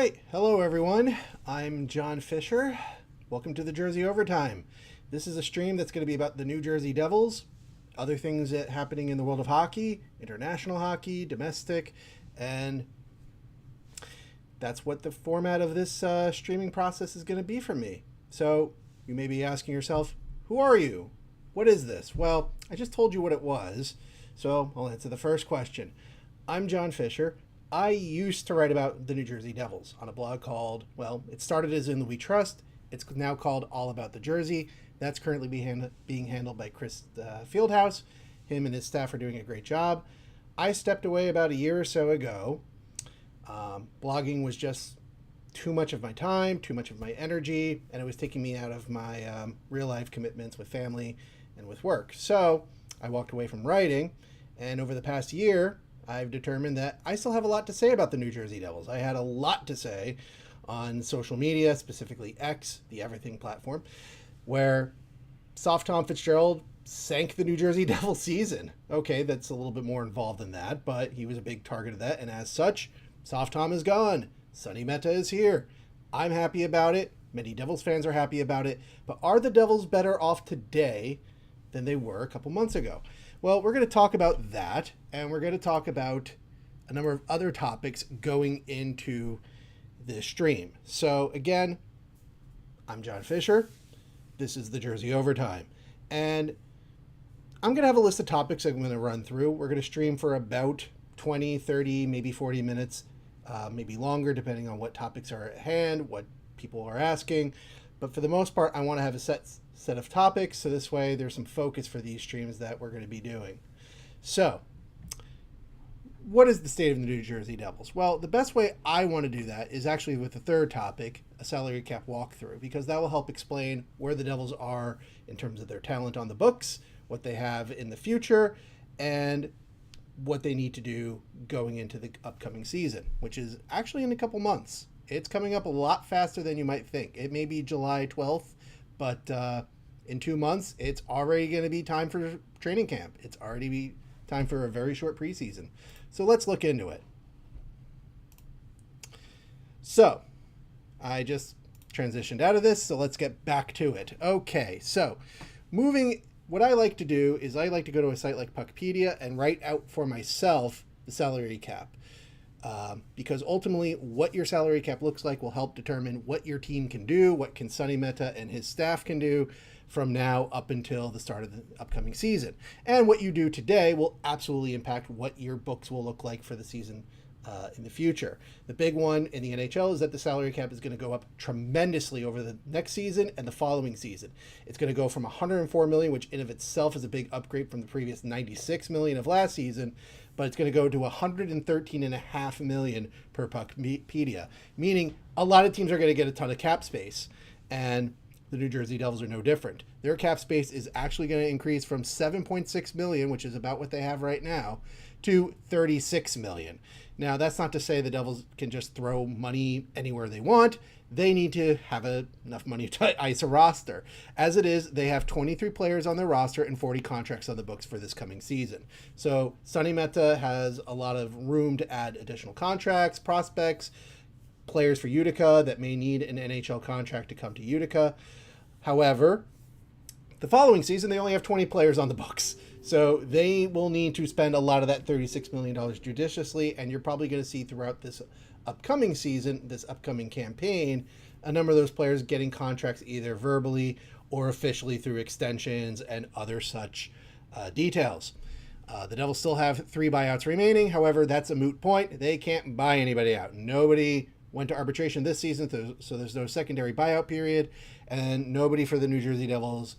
right, hello everyone. I'm John Fischer. Welcome to the Jersey Overtime. This is a stream that's going to be about the New Jersey Devils, other things that happening in the world of hockey, international hockey, domestic, and that's what the format of this streaming process is going to be for me. So you may be asking yourself, who are you? What is this? Well, I just told you what it was, so I'll answer the first question. I'm John Fischer. I used to write about the New Jersey Devils on a blog called, well, it started as In the We Trust. It's now called All About the Jersey. That's currently being handled by Chris Fieldhouse. Him and his staff are doing a great job. I stepped away about a year or so ago. Blogging was just too much of my time, too much of my energy, and it was taking me out of my real life commitments with family and with work. So I walked away from writing, and over the past year, I've determined that I still have a lot to say about the New Jersey Devils. I had a lot to say on social media, specifically X, the everything platform, where Soft Tom Fitzgerald sank the New Jersey Devils season. Okay, that's a little bit more involved than that, but he was a big target of that, and as such, Soft Tom is gone. Sonny Mehta is here. I'm happy about it. Many Devils fans are happy about it, but are the Devils better off today than they were a couple months ago? Well, we're going to talk about that, and we're going to talk about a number of other topics going into this stream. So again, I'm John Fischer. This is the Jersey Overtime. And I'm going to have a list of topics I'm going to run through. We're going to stream for about 20, 30, maybe 40 minutes, maybe longer, depending on what topics are at hand, what people are asking. But for the most part, I want to have a set of topics, so this way there's some focus for these streams that we're going to be doing. So, what is the state of the New Jersey Devils? Well, the best way I want to do that is actually with the third topic, a salary cap walkthrough, because that will help explain where the Devils are in terms of their talent on the books, what they have in the future, and what they need to do going into the upcoming season, which is actually in a couple months. It's coming up a lot faster than you might think. It may be July 12th, but in 2 months, it's already going to be time for training camp. It's already be time for a very short preseason. So let's look into it. So I just transitioned out of this, so let's get back to it. Okay, so what I like to do is I like to go to a site like Puckpedia and write out for myself the salary cap. Because ultimately what your salary cap looks like will help determine what your team can do, what can Sonny Mehta and his staff can do from now up until the start of the upcoming season. And what you do today will absolutely impact what your books will look like for the season in the future. The big one in the NHL is that the salary cap is going to go up tremendously over the next season and the following season. It's going to go from $104 million, which in of itself is a big upgrade from the previous $96 million of last season, but it's going to go to $113.5 million per Puckpedia, meaning a lot of teams are going to get a ton of cap space, and the New Jersey Devils are no different. Their cap space is actually going to increase from $7.6 million, which is about what they have right now, to $36 million. Now, that's not to say the Devils can just throw money anywhere they want. They need to have enough money to ice a roster. As it is, they have 23 players on their roster and 40 contracts on the books for this coming season. So Sonny Mehta has a lot of room to add additional contracts, prospects, players for Utica that may need an NHL contract to come to Utica. However, the following season, they only have 20 players on the books. So they will need to spend a lot of that $36 million judiciously, and you're probably going to see throughout this upcoming season, this upcoming campaign, a number of those players getting contracts either verbally or officially through extensions and other such details. The Devils still have 3 buyouts remaining. However, that's a moot point. They can't buy anybody out. Nobody went to arbitration this season, so there's no secondary buyout period, and nobody for the New Jersey Devils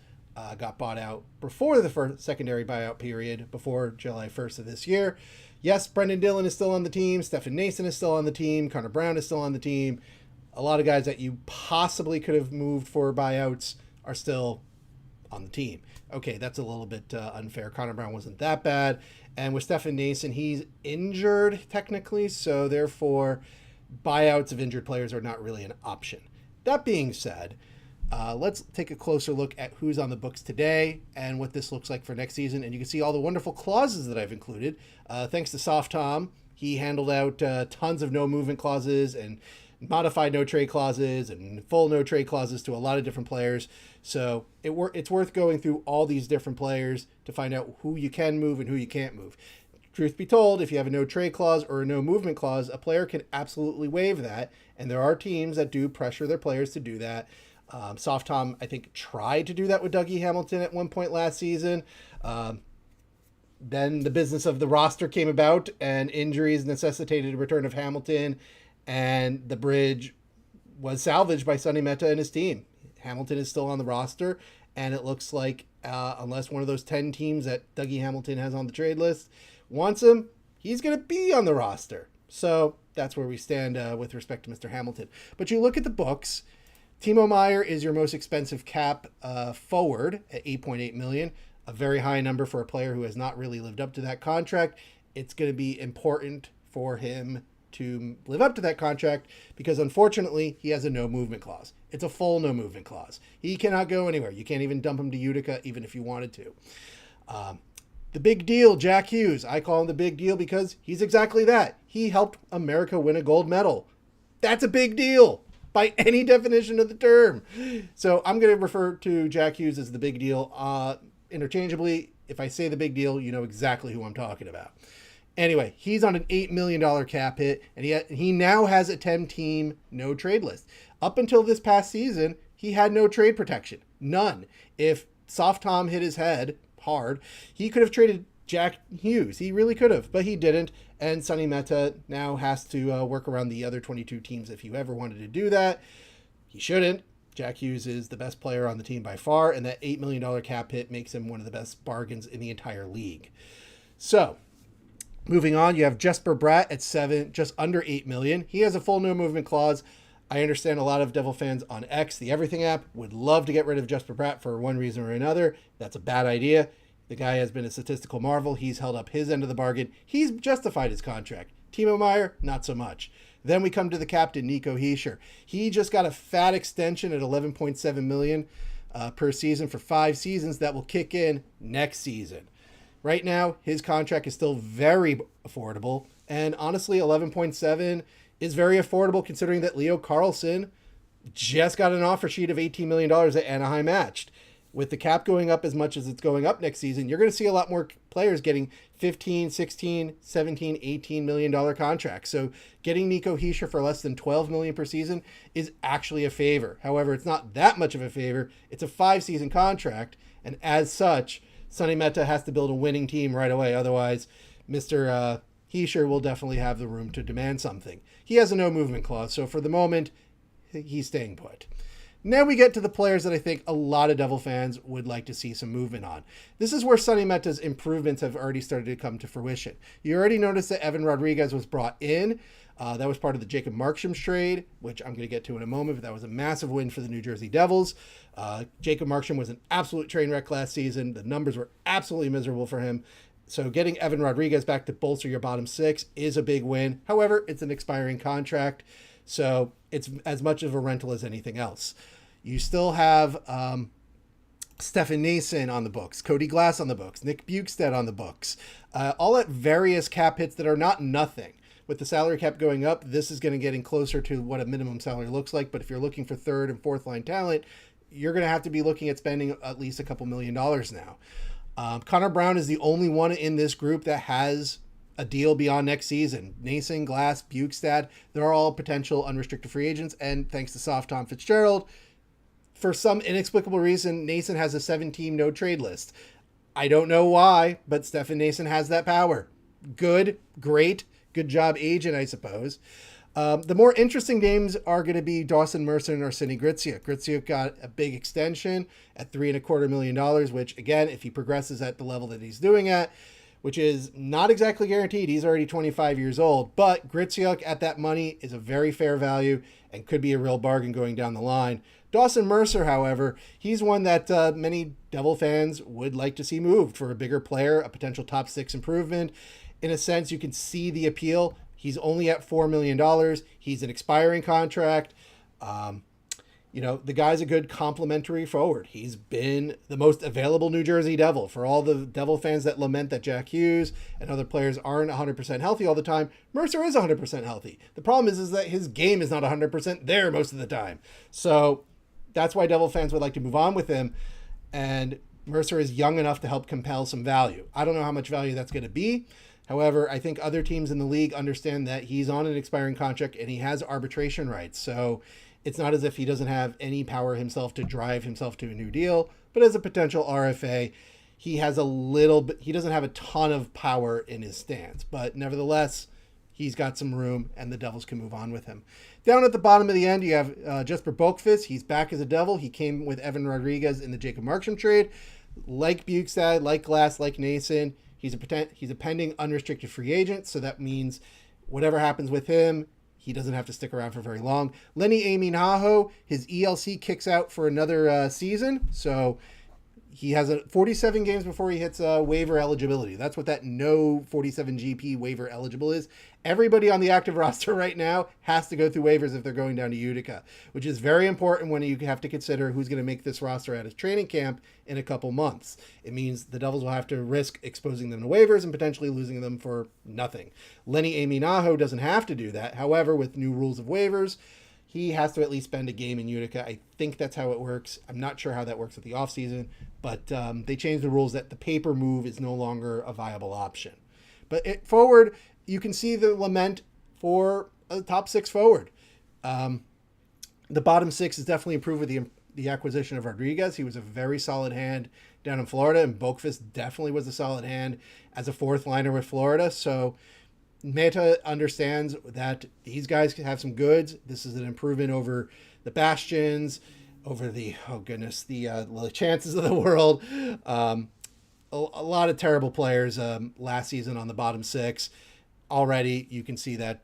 got bought out before the first secondary buyout period, before July 1st of this year. Yes, Brendan Dillon is still on the team. Stefan Nason is still on the team. Connor Brown is still on the team. A lot of guys that you possibly could have moved for buyouts are still on the team. Okay, that's a little bit unfair. Connor Brown wasn't that bad. And with Stefan Nason, he's injured technically, so therefore buyouts of injured players are not really an option. That being said, let's take a closer look at who's on the books today and what this looks like for next season. And you can see all the wonderful clauses that I've included. Thanks to Soft Tom, he handled out tons of no movement clauses and modified no trade clauses and full no trade clauses to a lot of different players. So it's worth going through all these different players to find out who you can move and who you can't move. Truth be told, if you have a no trade clause or a no movement clause, a player can absolutely waive that. And there are teams that do pressure their players to do that. Soft Tom, I think, tried to do that with Dougie Hamilton at one point last season. Then the business of the roster came about and injuries necessitated a return of Hamilton, and the bridge was salvaged by Sonny Mehta and his team. Hamilton is still on the roster, and it looks like unless one of those 10 teams that Dougie Hamilton has on the trade list wants him, he's going to be on the roster. So that's where we stand with respect to Mr. Hamilton. But you look at the books, Timo Meier is your most expensive cap forward at $8.8 million, a very high number for a player who has not really lived up to that contract. It's going to be important for him to live up to that contract because unfortunately he has a no movement clause. It's a full no movement clause. He cannot go anywhere. You can't even dump him to Utica even if you wanted to. The big deal, Jack Hughes. I call him the big deal because he's exactly that. He helped America win a gold medal. That's a big deal by any definition of the term. So I'm going to refer to Jack Hughes as the big deal interchangeably. If I say the big deal, you know exactly who I'm talking about. Anyway, he's on an $8 million cap hit, and he now has a 10-team no trade list. Up until this past season, he had no trade protection. None. If Soft Tom hit his head hard, he could have traded Jack Hughes. He really could have, but he didn't. And Sonny Mehta now has to work around the other 22 teams if you ever wanted to do that. He shouldn't. Jack Hughes is the best player on the team by far, and that $8 million cap hit makes him one of the best bargains in the entire league. So, moving on, you have Jesper Bratt at just under $8 million. He has a full no movement clause. I understand a lot of Devil fans on X, the Everything app, would love to get rid of Jesper Bratt for one reason or another. That's a bad idea. The guy has been a statistical marvel. He's held up his end of the bargain. He's justified his contract. Timo Meier, not so much. Then we come to the captain, Nico Hischier. He just got a fat extension at $11.7 million per season for 5 seasons that will kick in next season. Right now, his contract is still very affordable, and honestly, 11.7 is very affordable considering that Leo Carlsson just got an offer sheet of $18 million that Anaheim matched. With the cap going up as much as it's going up next season, you're going to see a lot more players getting 15, 16, 17, $18 million contracts. So getting Nico Hischier for less than $12 million per season is actually a favor. However, it's not that much of a favor. It's a 5-season contract, and as such, Sonny Mehta has to build a winning team right away. Otherwise, Mr. Hischier will definitely have the room to demand something. He has a no movement clause, so for the moment, he's staying put. Now we get to the players that I think a lot of Devil fans would like to see some movement on. This is where Sonny Mehta's improvements have already started to come to fruition. You already noticed that Evan Rodriguez was brought in. That was part of the Jacob Markstrom trade, which I'm going to get to in a moment, but that was a massive win for the New Jersey Devils. Jacob Markstrom was an absolute train wreck last season. The numbers were absolutely miserable for him. So getting Evan Rodriguez back to bolster your bottom 6 is a big win. However, it's an expiring contract, so it's as much of a rental as anything else. You still have Stefan Nason on the books, Cody Glass on the books, Nick Bukestad on the books, all at various cap hits that are not nothing. With the salary cap going up, this is going to get closer to what a minimum salary looks like. But if you're looking for third and fourth line talent, you're going to have to be looking at spending at least a couple $1 million now. Connor Brown is the only one in this group that has a deal beyond next season. Nason, Glass, Bukestad, they're all potential unrestricted free agents. And thanks to Soft Tom Fitzgerald, for some inexplicable reason, Nason has a 7-team no trade list. I don't know why, but Stefan Nason has that power. Good, great, good job agent, I suppose. The more interesting names are going to be Dawson Mercer and Arseny Griciuk. Griciuk got a big extension at $3.25 million, which, again, if he progresses at the level that he's doing at, which is not exactly guaranteed. He's already 25 years old, but Griciuk at that money is a very fair value and could be a real bargain going down the line. Dawson Mercer, however, he's one that many Devil fans would like to see moved for a bigger player, a potential top 6 improvement. In a sense, you can see the appeal. He's only at $4 million. He's an expiring contract. The guy's a good complementary forward. He's been the most available New Jersey Devil. For all the Devil fans that lament that Jack Hughes and other players aren't 100% healthy all the time, Mercer is 100% healthy. The problem is that his game is not 100% there most of the time. So that's why Devil fans would like to move on with him. And Mercer is young enough to help compel some value. I don't know how much value that's going to be. However, I think other teams in the league understand that he's on an expiring contract and he has arbitration rights. So it's not as if he doesn't have any power himself to drive himself to a new deal, but as a potential RFA, he has a little bit, he doesn't have a ton of power in his stance, but nevertheless, he's got some room and the Devils can move on with him. Down at the bottom of the end, you have Jesper Boqvist. He's back as a Devil. He came with Evan Rodriguez in the Jacob Markstrom trade. Like Bukestad, like Glass, like Nason, he's a pending unrestricted free agent, so that means whatever happens with him, he doesn't have to stick around for very long. Lenny Aminaho, his ELC kicks out for another season. So he has 47 games before he hits waiver eligibility. That's what that no 47 GP waiver eligible is. Everybody on the active roster right now has to go through waivers if they're going down to Utica, which is very important when you have to consider who's going to make this roster at his training camp in a couple months. It means the Devils will have to risk exposing them to waivers and potentially losing them for nothing. Lenny Aminaho doesn't have to do that. However, with new rules of waivers, he has to at least spend a game in Utica. I think that's how it works. I'm not sure how that works at the offseason, but they changed the rules that the paper move is no longer a viable option. But forward, you can see the lament for a top six forward. The bottom six has definitely improved with the acquisition of Rodriguez. He was a very solid hand down in Florida, and Boqvist definitely was a solid hand as a fourth liner with Florida. So Meta understands that these guys can have some goods. This is an improvement over the Bastions, over the chances of the world. A lot of terrible players last season on the bottom six. Already, you can see that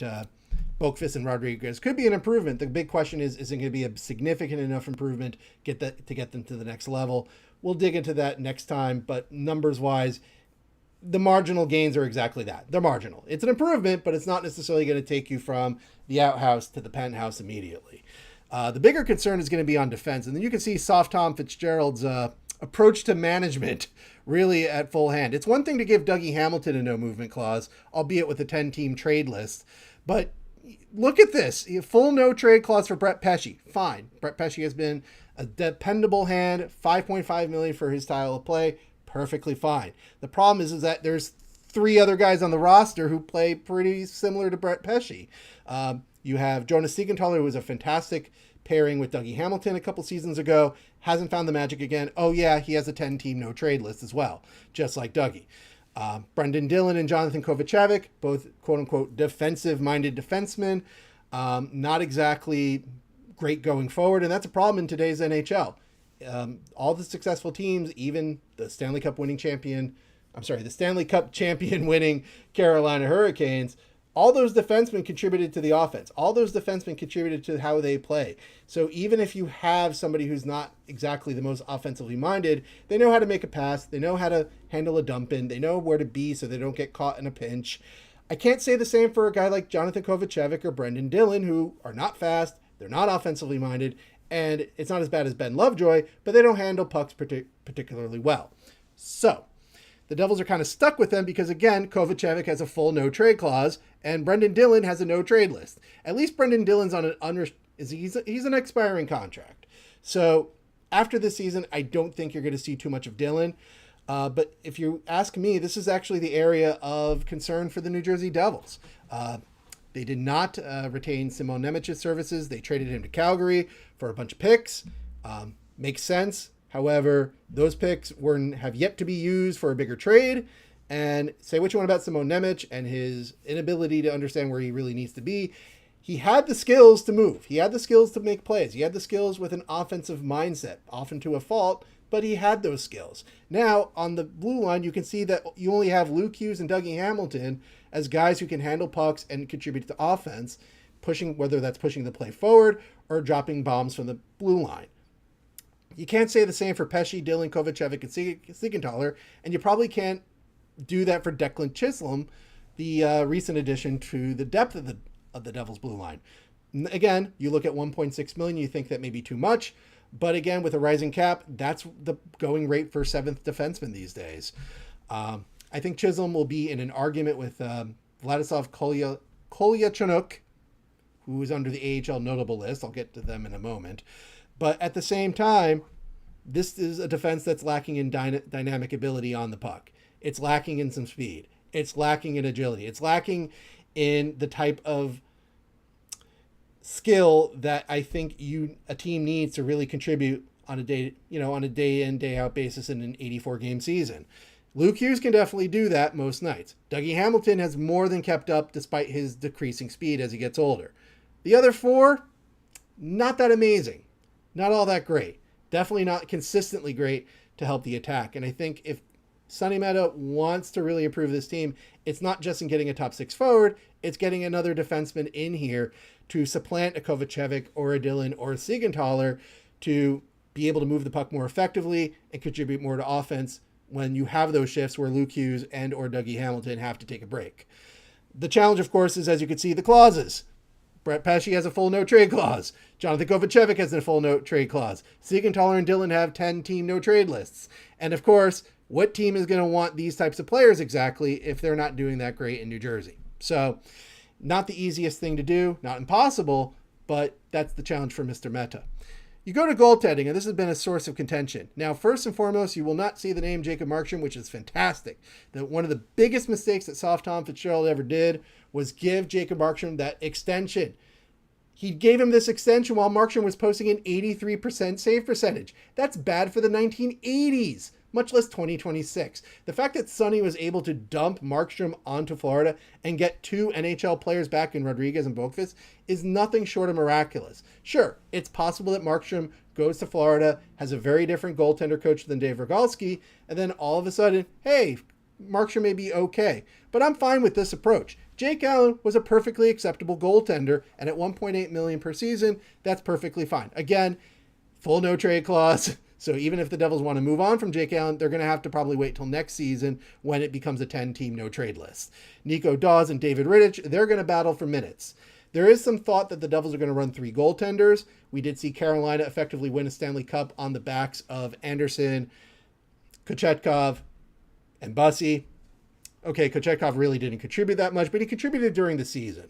Boqvist and Rodriguez could be an improvement. The big question is it going to be a significant enough improvement to get them to the next level? We'll dig into that next time, but numbers-wise, the marginal gains are exactly that. They're marginal. It's an improvement, but it's not necessarily going to take you from the outhouse to the penthouse immediately. The bigger concern is going to be on defense, and then you can see Soft Tom Fitzgerald's approach to management really at full hand. It's one thing to give Dougie Hamilton a no movement clause, albeit with a 10-team trade list, but look at this. Full no trade clause for Brett Pesce. Fine. Brett Pesce has been a dependable hand, $5.5 million for his style of play. Perfectly fine. The problem is that there's three other guys on the roster who play pretty similar to Brett Pesce. You have Jonas Siegenthaler, who was a fantastic pairing with Dougie Hamilton a couple seasons ago, hasn't found the magic again. Oh yeah, he has a 10-team no trade list as well, just like Dougie. Brendan Dillon and Jonathan Kovacevic, both quote-unquote defensive-minded defensemen, not exactly great going forward, and that's a problem in today's NHL. All the successful teams, even the Stanley Cup champion winning Carolina Hurricanes, all those defensemen contributed to the offense. All those defensemen contributed to how they play. So even if you have somebody who's not exactly the most offensively minded, they know how to make a pass. They know how to handle a dump in. They know where to be so they don't get caught in a pinch. I can't say the same for a guy like Jonathan Kovacevic or Brendan Dillon, who are not fast. They're not offensively minded. And it's not as bad as Ben Lovejoy, but they don't handle pucks particularly well. So the Devils are kind of stuck with them because, again, Kovacevic has a full no-trade clause, and Brendan Dillon has a no-trade list. At least Brendan Dillon's on he's an expiring contract. So after this season, I don't think you're going to see too much of Dillon. But if you ask me, this is actually the area of concern for the New Jersey Devils. They did not retain Simon Nemec's services. They traded him to Calgary for a bunch of picks. Makes sense. However, those picks have yet to be used for a bigger trade. And say what you want about Simon Nemec and his inability to understand where he really needs to be. He had the skills to move. He had the skills to make plays. He had the skills with an offensive mindset, often to a fault, but he had those skills. Now, on the blue line, you can see that you only have Luke Hughes and Dougie Hamilton as guys who can handle pucks and contribute to offense, whether that's pushing the play forward or dropping bombs from the blue line. You can't say the same for Pesce, Dillon, Kovacevic, and Siegenthaler, and you probably can't do that for Declan Chisholm, the recent addition to the depth of the Devils' blue line. Again, you look at 1.6 million, you think that may be too much. But again, with a rising cap, that's the going rate for seventh defenseman these days. I think Chisholm will be in an argument with Vladislav Kolyachonok, who is under the AHL notable list. I'll get to them in a moment. But at the same time, this is a defense that's lacking in dynamic ability on the puck. It's lacking in some speed. It's lacking in agility. It's lacking in the type of skill that I think a team needs to really contribute on a day in, day out basis in an 84 game season. Luke Hughes can definitely do that most nights. Dougie Hamilton has more than kept up despite his decreasing speed as he gets older. The other four, not that amazing. Not all that great. Definitely not consistently great to help the attack. And I think if Sonny Meta wants to really improve this team, it's not just in getting a top six forward, it's getting another defenseman in here to supplant a Kovacevic or a Dillon or a Siegenthaler to be able to move the puck more effectively and contribute more to offense when you have those shifts where Luke Hughes and or Dougie Hamilton have to take a break. The challenge, of course, is, as you can see, the clauses. Brett Pesce has a full no-trade clause. Jonathan Kovacevic has a full no-trade clause. Siegenthaler and Dillon have 10-team no-trade lists. And, of course, what team is going to want these types of players exactly if they're not doing that great in New Jersey? So, not the easiest thing to do, not impossible, but that's the challenge for Mr. Meta. You go to goaltending, and this has been a source of contention. Now, first and foremost, you will not see the name Jacob Markstrom, which is fantastic. One of the biggest mistakes that Soft Tom Fitzgerald ever did was give Jacob Markstrom that extension. He gave him this extension while Markstrom was posting an 83% save percentage. That's bad for the 1980s, much less 2026. The fact that Sonny was able to dump Markstrom onto Florida and get two NHL players back in Rodriguez and Boqvist is nothing short of miraculous. Sure, it's possible that Markstrom goes to Florida, has a very different goaltender coach than Dave Rogalski, and then all of a sudden, hey, Markstrom may be okay. But I'm fine with this approach. Jake Allen was a perfectly acceptable goaltender, and at $1.8 million per season, that's perfectly fine. Again, full no trade clause. So even if the Devils want to move on from Jake Allen, they're going to have to probably wait till next season when it becomes a 10-team no-trade list. Nico Dawes and David Rittich, they're going to battle for minutes. There is some thought that the Devils are going to run three goaltenders. We did see Carolina effectively win a Stanley Cup on the backs of Anderson, Kochetkov, and Bussey. Okay, Kochetkov really didn't contribute that much, but he contributed during the season.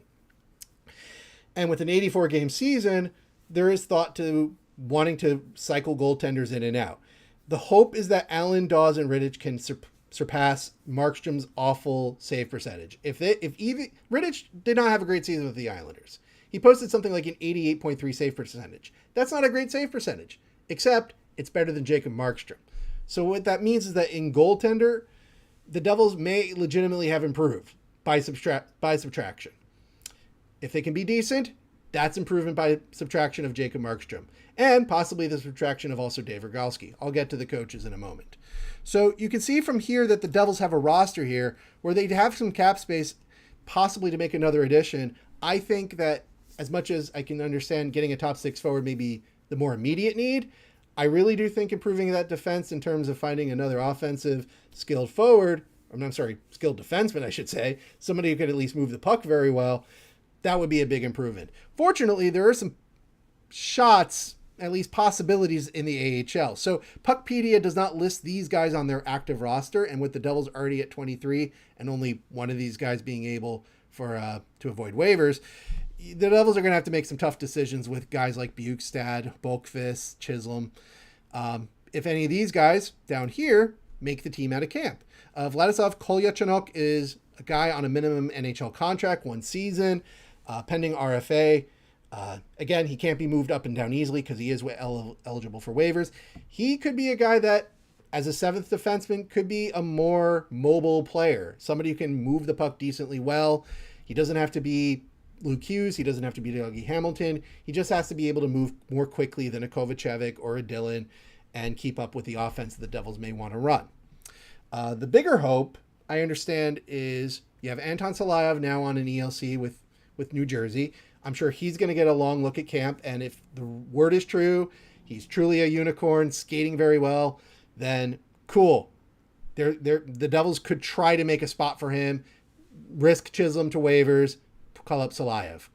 And with an 84-game season, there is thought to wanting to cycle goaltenders in and out. The hope is that Allen, Dawes, and Rittich can surpass Markstrom's awful save percentage. If Rittich did not have a great season with the Islanders. He posted something like an 88.3 save percentage. That's not a great save percentage, except it's better than Jacob Markstrom. So what that means is that in goaltender, the Devils may legitimately have improved by subtraction. If they can be decent, that's improvement by subtraction of Jacob Markstrom. And possibly the subtraction of also Dave Rogalski. I'll get to the coaches in a moment. So you can see from here that the Devils have a roster here where they'd have some cap space possibly to make another addition. I think that as much as I can understand getting a top six forward may be the more immediate need, I really do think improving that defense in terms of finding another offensive skilled skilled defenseman, I should say, somebody who could at least move the puck very well, that would be a big improvement. Fortunately, there are some shots, at least possibilities in the AHL. So Puckpedia does not list these guys on their active roster, and with the Devils already at 23 and only one of these guys being able to avoid waivers, the Devils are going to have to make some tough decisions with guys like Bukestad, Boqvist, Chisholm. If any of these guys down here make the team out of camp. Vladislav Kolyachonok is a guy on a minimum NHL contract, 1 season, pending RFA. Again, he can't be moved up and down easily because he is eligible for waivers. He could be a guy that, as a seventh defenseman, could be a more mobile player. Somebody who can move the puck decently well. He doesn't have to be Luke Hughes. He doesn't have to be Dougie Hamilton. He just has to be able to move more quickly than a Kovacevic or a Dillon and keep up with the offense the Devils may want to run. The bigger hope, I understand, is you have Anton Salayev now on an ELC with New Jersey. I'm sure he's going to get a long look at camp, and if the word is true, he's truly a unicorn, skating very well, then cool. The Devils could try to make a spot for him, risk Chisholm to waivers, call up Salayev.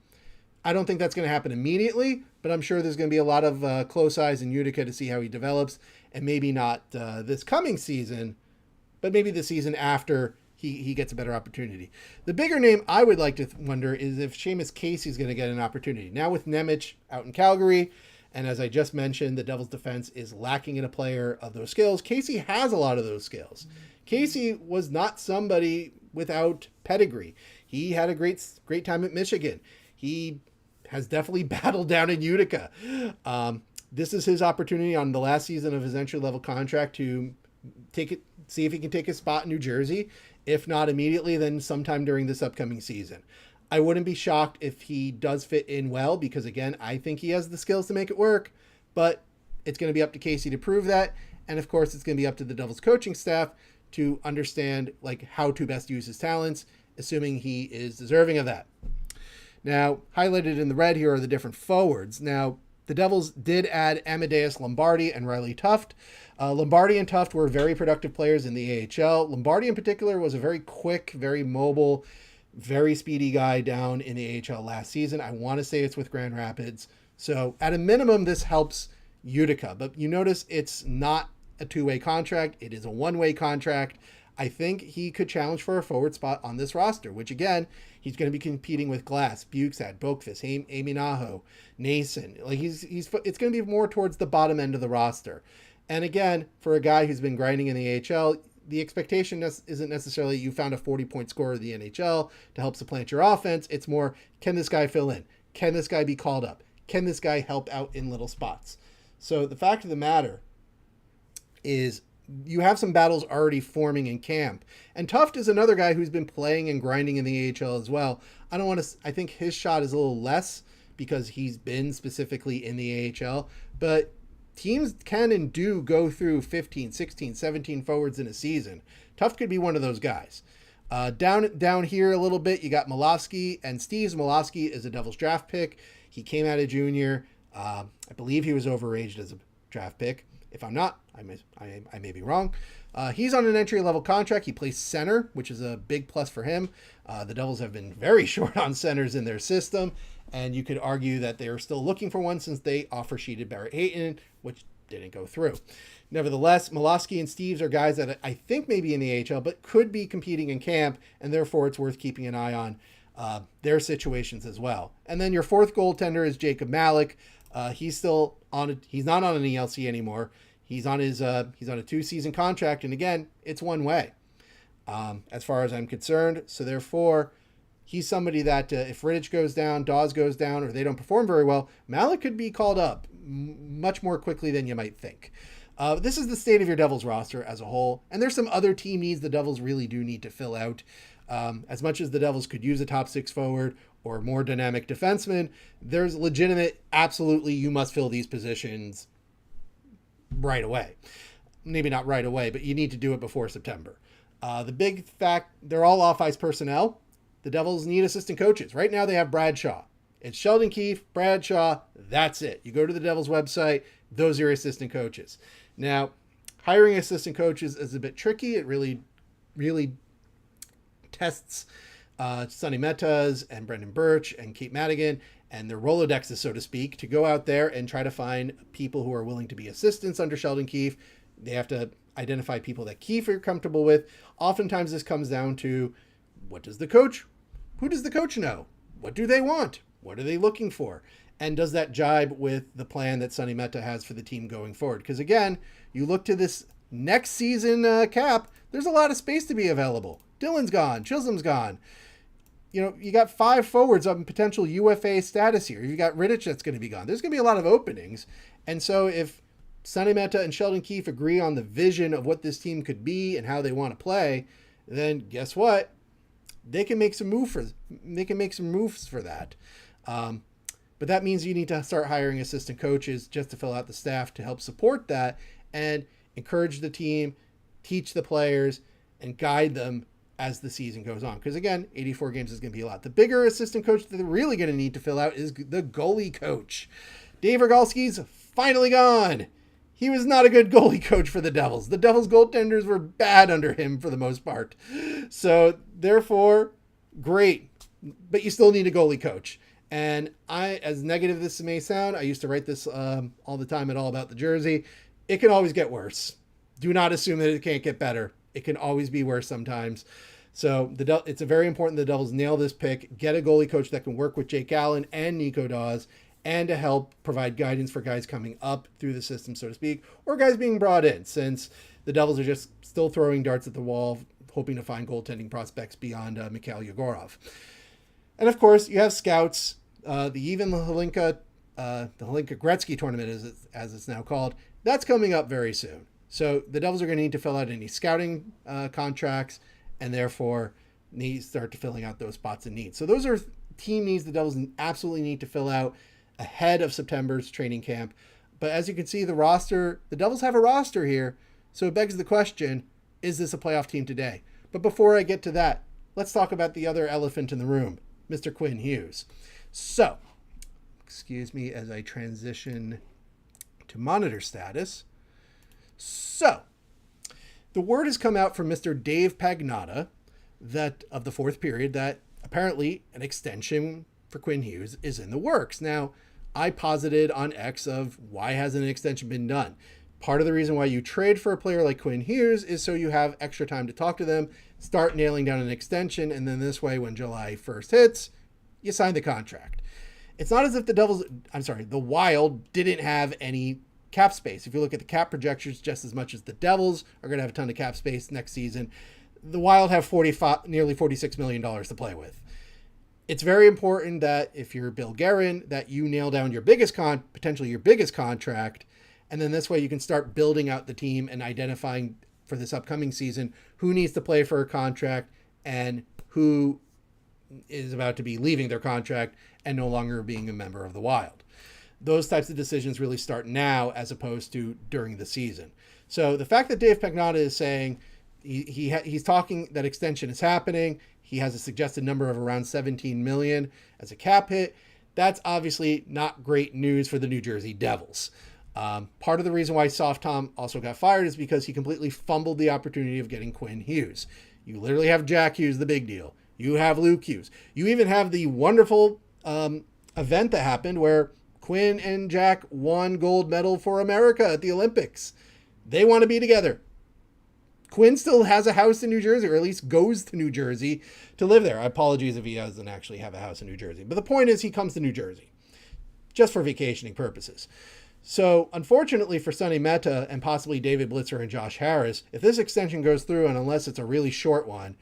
I don't think that's going to happen immediately, but I'm sure there's going to be a lot of close eyes in Utica to see how he develops, and maybe not this coming season, but maybe the season after he gets a better opportunity. The bigger name I would like to wonder is if Seamus Casey's going to get an opportunity. Now with Nemec out in Calgary, and as I just mentioned, the Devils' defense is lacking in a player of those skills. Casey has a lot of those skills. Casey was not somebody without pedigree. He had a great time at Michigan. He has definitely battled down in Utica. This is his opportunity on the last season of his entry-level contract to see if he can take a spot in New Jersey. If not immediately, then sometime during this upcoming season. I wouldn't be shocked if he does fit in well, because again, I think he has the skills to make it work, but it's going to be up to Casey to prove that. And of course, it's going to be up to the Devils coaching staff to understand how to best use his talents, assuming he is deserving of that. Now, highlighted in the red here are the different forwards. Now, the Devils did add Amadeus Lombardi and Riley Tuft. Lombardi and Tuft were very productive players in the AHL. Lombardi in particular was a very quick, very mobile, very speedy guy down in the AHL last season. I want to say it's with Grand Rapids. So at a minimum, this helps Utica. But you notice it's not a two-way contract. It is a one-way contract. I think he could challenge for a forward spot on this roster, which again, he's going to be competing with Glass, Bukestad, Boakfist, Amy Naho, Nason. It's going to be more towards the bottom end of the roster. And again, for a guy who's been grinding in the AHL, the expectation isn't necessarily you found a 40-point scorer in the NHL to help supplant your offense. It's more, can this guy fill in? Can this guy be called up? Can this guy help out in little spots? So the fact of the matter is you have some battles already forming in camp. And Tuft is another guy who's been playing and grinding in the AHL as well. I think his shot is a little less because he's been specifically in the AHL, but teams can and do go through 15, 16, 17 forwards in a season. Tuft could be one of those guys. Down here a little bit, you got Malofsky and Steves. Malofsky is a Devils draft pick. He came out of junior. I believe he was overaged as a draft pick. If I'm not, I may be wrong. He's on an entry-level contract. He plays center, which is a big plus for him. The Devils have been very short on centers in their system, and you could argue that they are still looking for one since they offer-sheeted Barrett Hayton, which didn't go through. Nevertheless, Malofsky and Steves are guys that I think may be in the AHL, but could be competing in camp, and therefore it's worth keeping an eye on their situations as well. And then your fourth goaltender is Jacob Malik. He's not on an ELC anymore. He's on a 2-season contract, and again, it's one way, as far as I'm concerned. So therefore, he's somebody that if Rittich goes down, Dawes goes down, or they don't perform very well, Malik could be called up much more quickly than you might think. This is the state of your Devils roster as a whole, and there's some other team needs the Devils really do need to fill out. As much as the Devils could use a top 6 forward or more dynamic defenseman, there's legitimate, absolutely, you must fill these positions right away. Maybe not right away, but you need to do it before September. The big fact, they're all off-ice personnel. The Devils need assistant coaches. Right now they have Bradshaw. It's Sheldon Keefe, Bradshaw, that's it. You go to the Devils website, those are your assistant coaches. Now, hiring assistant coaches is a bit tricky. It really tests Sonny Metas and Brendan Birch and Kate Madigan and their Rolodexes, so to speak, to go out there and try to find people who are willing to be assistants under Sheldon Keefe. They have to identify people that Keefe are comfortable with. Oftentimes this comes down to who does the coach know? What do they want? What are they looking for? And does that jibe with the plan that Sonny Meta has for the team going forward? Because again, you look to this next season cap, there's a lot of space to be available. Dillon's gone. Chisholm's gone. You got 5 forwards on potential UFA status here. You got Rittich that's going to be gone. There's going to be a lot of openings. And so if Sonny Meta and Sheldon Keefe agree on the vision of what this team could be and how they want to play, then guess what? They can make some moves for that. But that means you need to start hiring assistant coaches just to fill out the staff to help support that and encourage the team, teach the players, and guide them as the season goes on. Because again, 84 games is going to be a lot. The bigger assistant coach that they're really going to need to fill out is the goalie coach. Dave Rogalski's finally gone. He was not a good goalie coach for the Devils. The Devils goaltenders were bad under him for the most part. So therefore, great. But you still need a goalie coach. And as negative this may sound, I used to write this all the time at All About the Jersey. It can always get worse. Do not assume that it can't get better. It can always be worse sometimes. So it's very important the Devils nail this pick, get a goalie coach that can work with Jake Allen and Nico Dawes, and to help provide guidance for guys coming up through the system, so to speak, or guys being brought in, since the Devils are just still throwing darts at the wall, hoping to find goaltending prospects beyond Mikhail Yegorov. And of course, you have scouts. The Hlinka Gretzky tournament, as it's now called, that's coming up very soon. So the Devils are going to need to fill out any scouting contracts, and therefore need to start to filling out those spots and needs. So those are team needs the Devils absolutely need to fill out ahead of September's training camp. But as you can see, the Devils have a roster here. So it begs the question, is this a playoff team today? But before I get to that, let's talk about the other elephant in the room, Mr. Quinn Hughes. So, excuse me as I transition to monitor status. So, the word has come out from Mr. Dave Pagnotta that of the fourth period that apparently an extension for Quinn Hughes is in the works. Now, I posited on X of why hasn't an extension been done? Part of the reason why you trade for a player like Quinn Hughes is so you have extra time to talk to them, start nailing down an extension, and then this way when July 1st hits, you sign the contract. It's not as if the Wild didn't have any cap space. If you look at the cap projections, just as much as the Devils are going to have a ton of cap space next season, the Wild have nearly $46 million to play with. It's very important that if you're Bill Guerin, that you nail down your potentially your biggest contract, and then this way you can start building out the team and identifying for this upcoming season who needs to play for a contract and who is about to be leaving their contract and no longer being a member of the Wild. Those types of decisions really start now as opposed to during the season. So the fact that Dave Pagnotta is saying he's talking that extension is happening, he has a suggested number of around $17 million as a cap hit, that's obviously not great news for the New Jersey Devils. Part of the reason why Soft Tom also got fired is because he completely fumbled the opportunity of getting Quinn Hughes. You literally have Jack Hughes, the big deal. You have Luke Hughes. You even have the wonderful event that happened where Quinn and Jack won gold medal for America at the Olympics. They want to be together. Quinn still has a house in New Jersey, or at least goes to New Jersey to live there. Apologies if he doesn't actually have a house in New Jersey. But the point is he comes to New Jersey just for vacationing purposes. So unfortunately for Sonny Mehta and possibly David Blitzer and Josh Harris, if this extension goes through, and unless it's a really short one,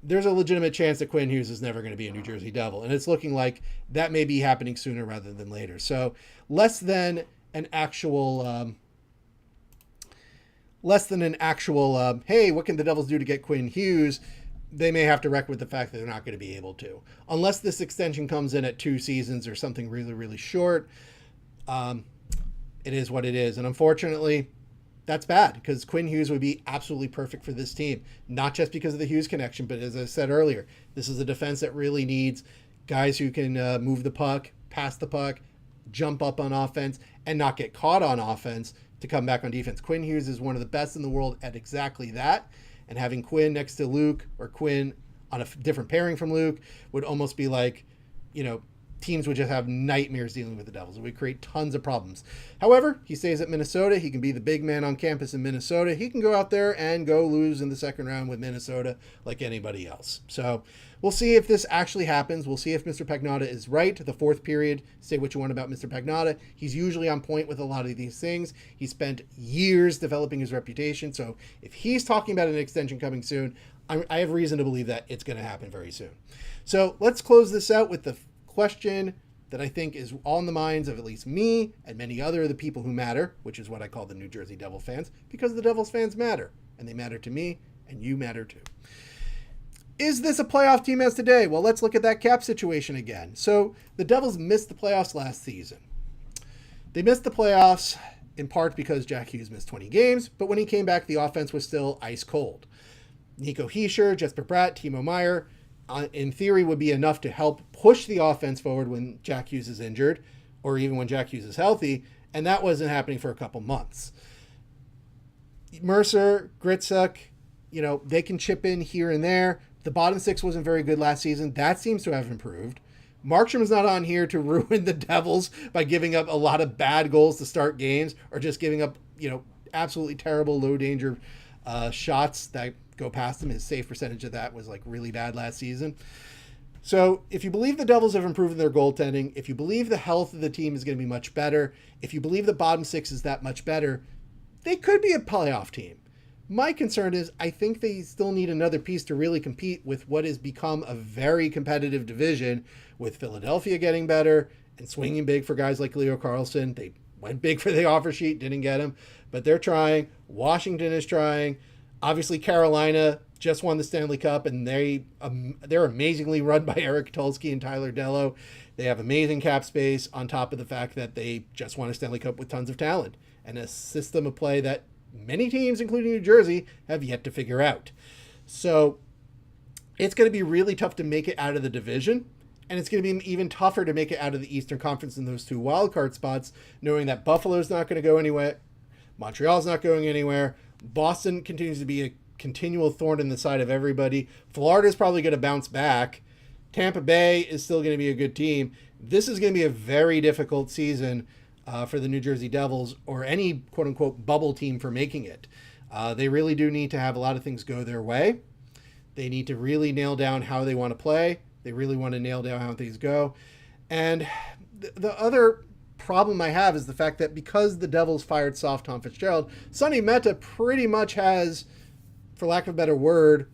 there's a legitimate chance that Quinn Hughes is never going to be a New Jersey Devil. And it's looking like that may be happening sooner rather than later. So less than an actual, hey, what can the Devils do to get Quinn Hughes? They may have to reckon with the fact that they're not going to be able to. Unless this extension comes in at 2 seasons or something really, really short, it is what it is. And unfortunately, that's bad because Quinn Hughes would be absolutely perfect for this team, not just because of the Hughes connection, but as I said earlier, this is a defense that really needs guys who can move the puck, pass the puck, jump up on offense, and not get caught on offense to come back on defense. Quinn Hughes is one of the best in the world at exactly that, and having Quinn next to Luke or Quinn on a different pairing from Luke would almost be like, teams would just have nightmares dealing with the Devils. It would create tons of problems. However, he stays at Minnesota. He can be the big man on campus in Minnesota. He can go out there and go lose in the second round with Minnesota like anybody else. So we'll see if this actually happens. We'll see if Mr. Pagnotta is right. The fourth period, say what you want about Mr. Pagnotta. He's usually on point with a lot of these things. He spent years developing his reputation. So if he's talking about an extension coming soon, I have reason to believe that it's going to happen very soon. So let's close this out with the question that I think is on the minds of at least me and many other of the people who matter, which is what I call the New Jersey Devil fans, because the Devils fans matter, and they matter to me, and you matter too. Is this a playoff team as today? Well, let's look at that cap situation again. So the Devils missed the playoffs last season. They missed the playoffs in part because Jack Hughes missed 20 games, but when he came back, the offense was still ice cold. Nico Hischier, Jesper Bratt, Timo Meier, in theory, would be enough to help push the offense forward when Jack Hughes is injured, or even when Jack Hughes is healthy, and that wasn't happening for a couple months. Mercer, Gritzuk, they can chip in here and there. The bottom six wasn't very good last season. That seems to have improved. Markstrom's not on here to ruin the Devils by giving up a lot of bad goals to start games or just giving up, absolutely terrible low danger shots that go past him. His save percentage of that was like really bad last season. So if you believe the Devils have improved their goaltending, if you believe the health of the team is going to be much better, if you believe the bottom six is that much better, they could be a playoff team. My concern is I think they still need another piece to really compete with what has become a very competitive division, with Philadelphia getting better and swinging big for guys like Leo Carlsson. They went big for the offer sheet, didn't get him, but they're trying. Washington is trying. Obviously, Carolina just won the Stanley Cup, and they're amazingly run by Eric Tulsky and Tyler Dello. They have amazing cap space on top of the fact that they just won a Stanley Cup with tons of talent and a system of play that many teams, including New Jersey, have yet to figure out. So it's going to be really tough to make it out of the division, and it's going to be even tougher to make it out of the Eastern Conference in those two wildcard spots, knowing that Buffalo's not going to go anywhere, Montreal's not going anywhere, Boston continues to be a continual thorn in the side of everybody, Florida's probably going to bounce back, Tampa Bay is still going to be a good team. This is going to be a very difficult season for the New Jersey Devils or any quote-unquote bubble team for making it. They really do need to have a lot of things go their way. They need to really nail down how they want to play. They really want to nail down how things go. And the other problem I have is the fact that because the Devils fired soft Tom Fitzgerald, Sonny Mehta pretty much has, for lack of a better word,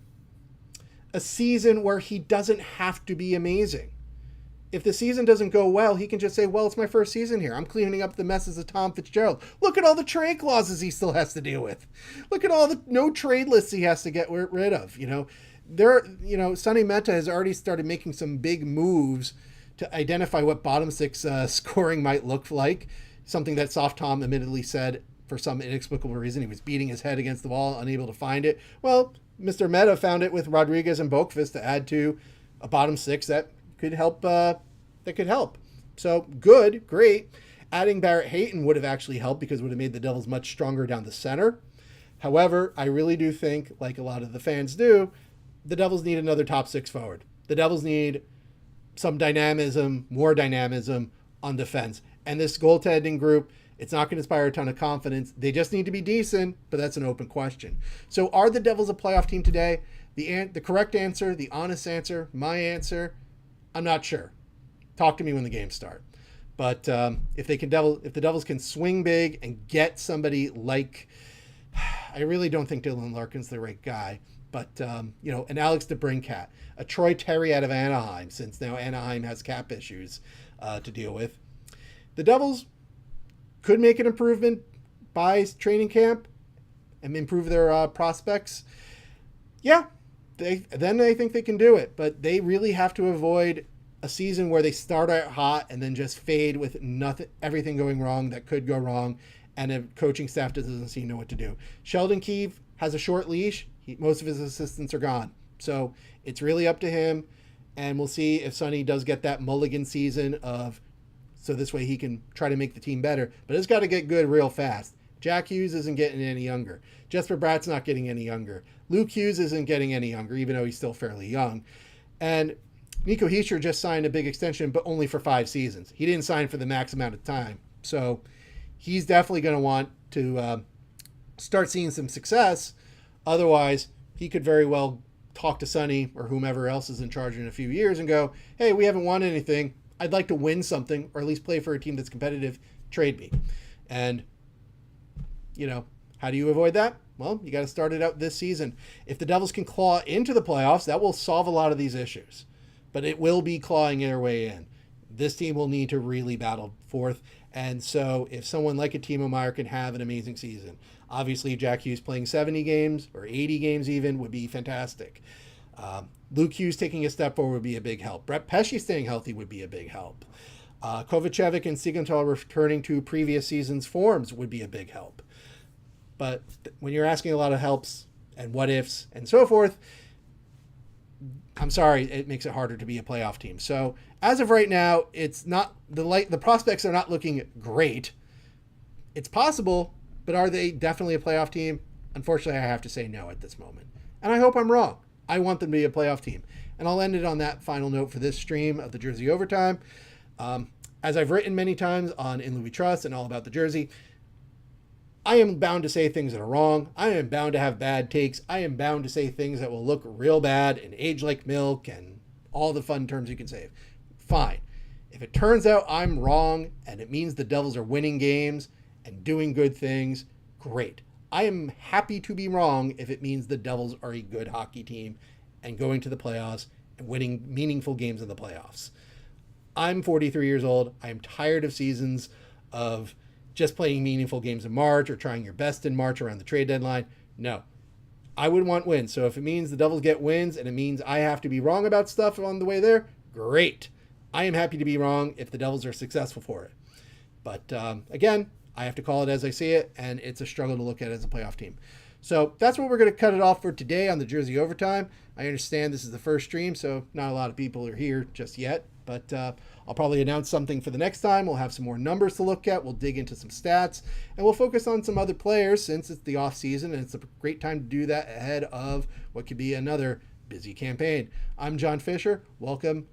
a season where he doesn't have to be amazing. If the season doesn't go well, he can just say, well, it's my first season here. I'm cleaning up the messes of Tom Fitzgerald. Look at all the trade clauses he still has to deal with. Look at all the no trade lists he has to get rid of. Sonny Mehta has already started making some big moves to identify what bottom six scoring might look like. Something that Soft Tom admittedly said for some inexplicable reason. He was beating his head against the wall, unable to find it. Well, Mr. Mehta found it with Rodriguez and Boqvist to add to a bottom six that could help. So good, great. Adding Barrett Hayton would have actually helped because it would have made the Devils much stronger down the center. However, I really do think, like a lot of the fans do, the Devils need another top six forward. The Devils need some dynamism, more dynamism on defense. And this goaltending group, it's not going to inspire a ton of confidence. They just need to be decent, but that's an open question. So are the Devils a playoff team today? The correct answer, the honest answer, my answer, I'm not sure. Talk to me when the games start. But if the Devils can swing big and get somebody like, I really don't think Dylan Larkin's the right guy, but an Alex DeBrincat, a Troy Terry out of Anaheim, since now Anaheim has cap issues to deal with. The Devils could make an improvement by training camp and improve their prospects. Yeah, I think they can do it, but they really have to avoid a season where they start out hot and then just fade with everything going wrong that could go wrong, and a coaching staff doesn't seem to know what to do. Sheldon Keefe has a short leash. Most of his assistants are gone. So it's really up to him, and we'll see if Sonny does get that mulligan season so this way he can try to make the team better. But it's got to get good real fast. Jack Hughes isn't getting any younger. Jesper Bratt's not getting any younger. Luke Hughes isn't getting any younger, even though he's still fairly young. And Nico Hischier just signed a big extension, but only for 5 seasons. He didn't sign for the max amount of time. So he's definitely going to want to start seeing some success. Otherwise, he could very well talk to Sonny or whomever else is in charge in a few years and go, hey, we haven't won anything. I'd like to win something, or at least play for a team that's competitive. Trade me. And, how do you avoid that? Well, you got to start it out this season. If the Devils can claw into the playoffs, that will solve a lot of these issues. But it will be clawing their way in. This team will need to really battle forth. And so if someone like a Timo Meier can have an amazing season, obviously Jack Hughes playing 70 games or 80 games even would be fantastic. Luke Hughes taking a step forward would be a big help. Brett Pesce staying healthy would be a big help. Kovacevic and Siegenthaler returning to previous season's forms would be a big help. But when you're asking a lot of helps and what ifs and so forth, I'm sorry, it makes it harder to be a playoff team. So as of right now, it's not the prospects are not looking great. It's possible, but are they definitely a playoff team? Unfortunately, I have to say no at this moment. And I hope I'm wrong. I want them to be a playoff team. And I'll end it on that final note for this stream of the Jersey Overtime. As I've written many times on In Louis Trust and All About the Jersey, I am bound to say things that are wrong. I am bound to have bad takes. I am bound to say things that will look real bad and age like milk and all the fun terms you can say. Fine. If it turns out I'm wrong and it means the Devils are winning games and doing good things, great. I am happy to be wrong if it means the Devils are a good hockey team and going to the playoffs and winning meaningful games in the playoffs. I'm 43 years old. I am tired of seasons of just playing meaningful games in March or trying your best in March around the trade deadline. No, I would want wins. So if it means the Devils get wins and it means I have to be wrong about stuff on the way there, great. I am happy to be wrong if the Devils are successful for it. But again, I have to call it as I see it, and it's a struggle to look at as a playoff team. So that's what we're going to cut it off for today on the Jersey Overtime. I understand this is the first stream, so not a lot of people are here just yet. But I'll probably announce something for the next time. We'll have some more numbers to look at. We'll dig into some stats. And we'll focus on some other players since it's the off season. And it's a great time to do that ahead of what could be another busy campaign. I'm John Fischer. Welcome